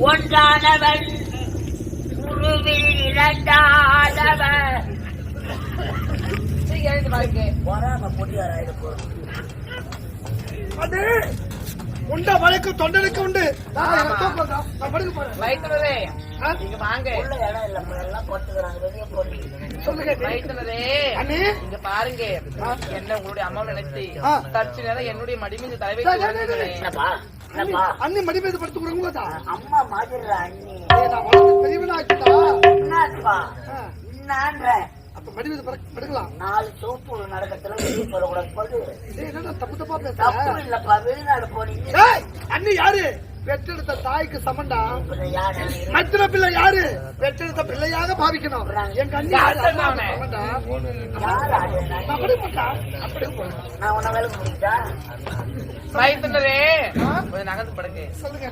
ஒன்றானவன் குருவில் இரண்டானவன் அது உண்ட வழக்கு தொண்டனுக்கு உண்டு. வைத்தனரே இங்க வாங்க. இங்க பாருங்க, என்ன உங்களுடைய அம்மா நினைச்சு தச்சு நேரம் என்னுடைய மடி மீது தலைவை அண்ணி மடி மீது படுத்து கொடுங்க. அம்மா மாதிரி அண்ணி பெரியவனா அப்ப மடி மீது படுக்கலாம். 4 சோப்பு நடக்கத்துல வெளியே சொல்லக்கூடாது. தப்பு தப்பா பேச தப்பு இல்லப்பா, வெளிநாடு போனீங்க. அண்ணி யாரு? பெற்றெடுத்த தாய்க்கு சமண்டா. மற்ற பிள்ளை யாரு? பெற்றெடுத்த பிள்ளையாக பாவிக்கணும். எங்க அண்ணி நான் உன்ன வேலை முடிச்சா வைத்தனரே நகர்ந்து படுங்க. சொல்லுங்க.